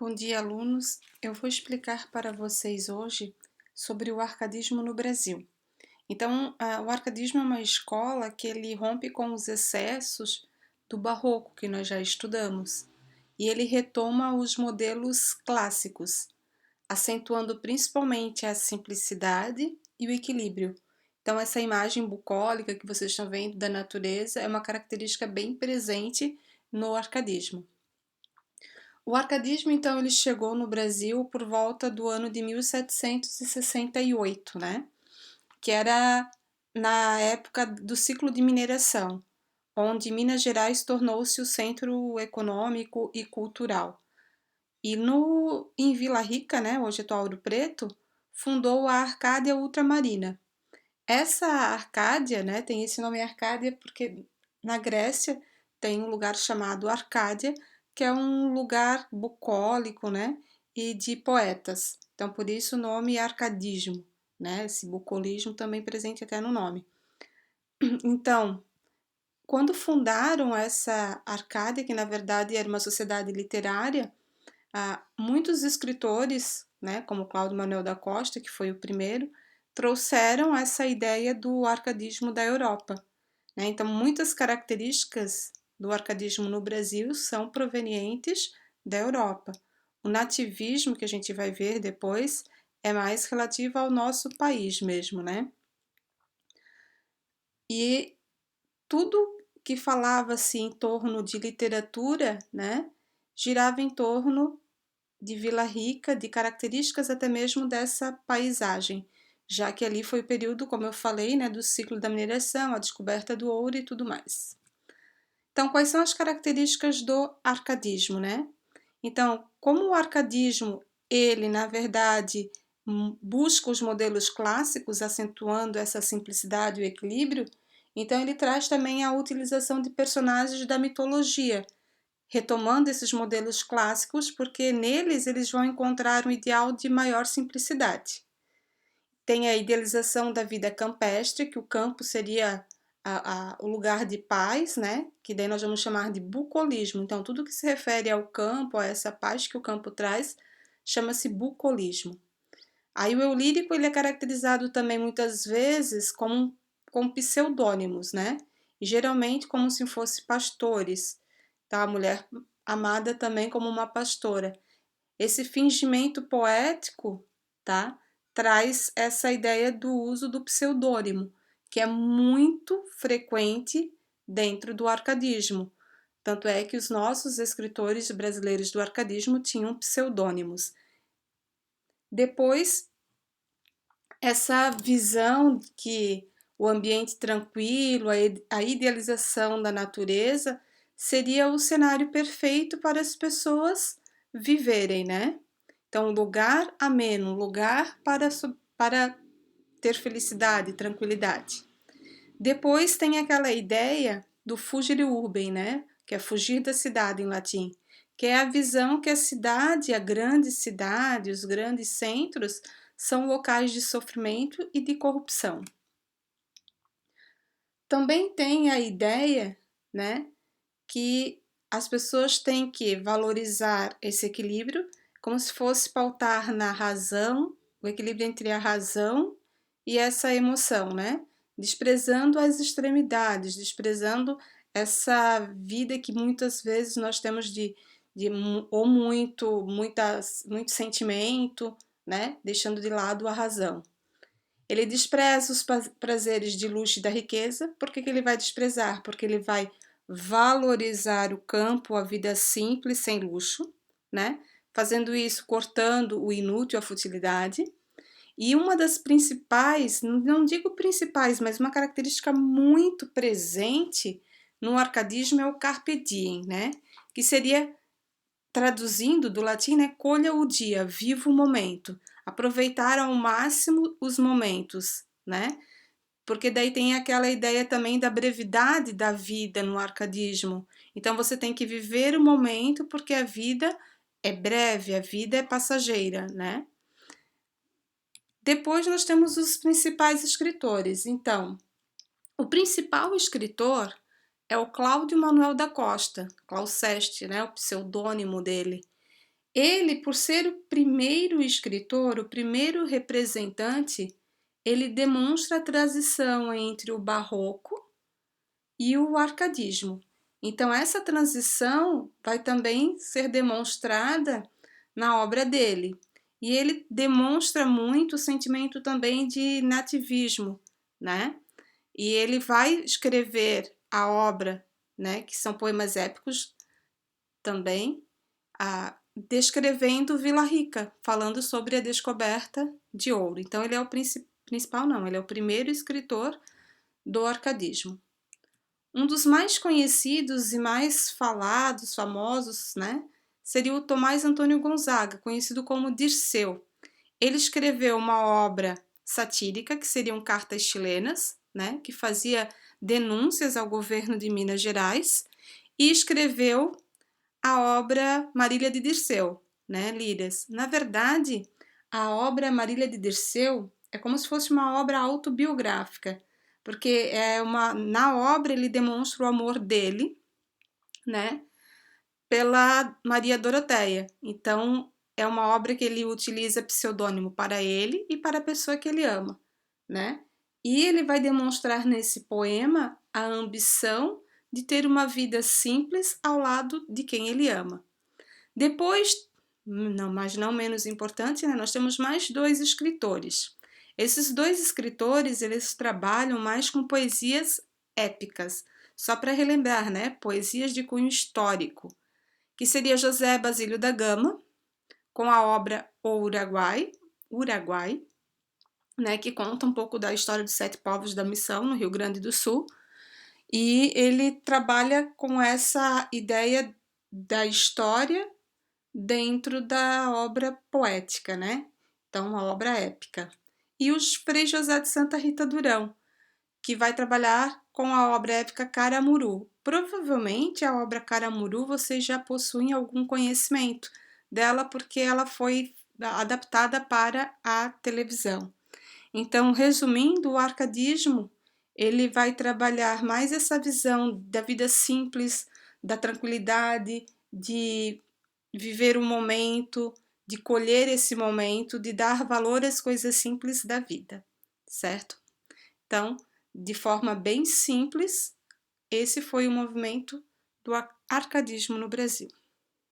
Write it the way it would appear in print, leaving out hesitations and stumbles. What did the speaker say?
Bom dia, alunos. Eu vou explicar para vocês hoje sobre o arcadismo no Brasil. Então, o arcadismo é uma escola que ele rompe com os excessos do barroco, que nós já estudamos, e ele retoma os modelos clássicos, acentuando principalmente a simplicidade e o equilíbrio. Então, essa imagem bucólica que vocês estão vendo da natureza é uma característica bem presente no arcadismo. O arcadismo, então, ele chegou no Brasil por volta do ano de 1768, né? Que era na época do ciclo de mineração, onde Minas Gerais tornou-se o centro econômico e cultural. E em Vila Rica, né, hoje atual Ouro Preto, fundou a Arcádia Ultramarina. Essa Arcádia, né, tem esse nome Arcádia porque na Grécia tem um lugar chamado Arcádia, que é um lugar bucólico, né, e de poetas. Então, por isso o nome arcadismo, né, esse bucolismo também presente até no nome. Então, quando fundaram essa Arcádia, que na verdade era uma sociedade literária, muitos escritores, né, como Cláudio Manuel da Costa, que foi o primeiro, trouxeram essa ideia do arcadismo da Europa, né? Então, muitas características do arcadismo no Brasil são provenientes da Europa. O nativismo, que a gente vai ver depois, é mais relativo ao nosso país mesmo, né? E tudo que falava-se em torno de literatura, né, girava em torno de Vila Rica, de características até mesmo dessa paisagem, já que ali foi o período, como eu falei, né, do ciclo da mineração, a descoberta do ouro e tudo mais. Então, quais são as características do arcadismo, né? Então, como o arcadismo, ele, na verdade, busca os modelos clássicos, acentuando essa simplicidade e o equilíbrio, então ele traz também a utilização de personagens da mitologia, retomando esses modelos clássicos, porque neles eles vão encontrar um ideal de maior simplicidade. Tem a idealização da vida campestre, que o campo seria o lugar de paz, né? Que daí nós vamos chamar de bucolismo. Então, tudo que se refere ao campo, a essa paz que o campo traz, chama-se bucolismo. Aí o eu lírico ele é caracterizado também muitas vezes com pseudônimos, né? E geralmente como se fossem pastores, tá? A mulher amada também como uma pastora. Esse fingimento poético, tá? Traz essa ideia do uso do pseudônimo, que é muito frequente dentro do arcadismo. Tanto é que os nossos escritores brasileiros do arcadismo tinham pseudônimos. Depois, essa visão de que o ambiente tranquilo, a idealização da natureza, seria o cenário perfeito para as pessoas viverem, né? Então, um lugar ameno, um lugar para ter felicidade, tranquilidade. Depois tem aquela ideia do fugere urbem, né? Que é fugir da cidade em latim, que é a visão que a cidade, a grande cidade, os grandes centros são locais de sofrimento e de corrupção. Também tem a ideia, né, que as pessoas têm que valorizar esse equilíbrio como se fosse pautar na razão, o equilíbrio entre a razão e essa emoção, né? Desprezando as extremidades, desprezando essa vida que muitas vezes nós temos de ou muito sentimento, né? Deixando de lado a razão. Ele despreza os prazeres de luxo e da riqueza. Por que ele vai desprezar? Porque ele vai valorizar o campo, a vida simples, sem luxo, né? Fazendo isso, cortando o inútil, a futilidade. E uma das principais, não digo principais, mas uma característica muito presente no arcadismo é o carpe diem, né? Que seria, traduzindo do latim, né, colha o dia, viva o momento, aproveitar ao máximo os momentos, né? Porque daí tem aquela ideia também da brevidade da vida no arcadismo. Então você tem que viver o momento porque a vida é breve, a vida é passageira, né? Depois nós temos os principais escritores. Então, o principal escritor é o Cláudio Manuel da Costa, Clauseste, né, o pseudônimo dele. Ele, por ser o primeiro escritor, o primeiro representante, ele demonstra a transição entre o barroco e o arcadismo. Então, essa transição vai também ser demonstrada na obra dele. E ele demonstra muito o sentimento também de nativismo, né? E ele vai escrever a obra, né, que são poemas épicos também, descrevendo Vila Rica, falando sobre a descoberta de ouro. Então ele é o principal, não, ele é o primeiro escritor do arcadismo. Um dos mais conhecidos e mais falados, famosos, né, seria o Tomás Antônio Gonzaga, conhecido como Dirceu. Ele escreveu uma obra satírica, que seriam cartas chilenas, né, que fazia denúncias ao governo de Minas Gerais, e escreveu a obra Marília de Dirceu, né, Lírias. Na verdade, a obra Marília de Dirceu é como se fosse uma obra autobiográfica, porque na obra ele demonstra o amor dele, né, pela Maria Doroteia. Então, é uma obra que ele utiliza pseudônimo para ele e para a pessoa que ele ama, né? E ele vai demonstrar nesse poema a ambição de ter uma vida simples ao lado de quem ele ama. Depois, não, mas não menos importante, né, nós temos mais dois escritores. Esses dois escritores, eles trabalham mais com poesias épicas. Só para relembrar, né, poesias de cunho histórico, que seria José Basílio da Gama, com a obra O Uruguai, né, que conta um pouco da história dos 7 povos da missão no Rio Grande do Sul. E ele trabalha com essa ideia da história dentro da obra poética, né? Então, uma obra épica. E os Frei José de Santa Rita Durão, que vai trabalhar com a obra épica Caramuru. Provavelmente a obra Caramuru vocês já possuem algum conhecimento dela, porque ela foi adaptada para a televisão. Então, resumindo, o arcadismo ele vai trabalhar mais essa visão da vida simples, da tranquilidade, de viver o momento, de colher esse momento, de dar valor às coisas simples da vida, certo? Então, de forma bem simples, esse foi o movimento do arcadismo no Brasil.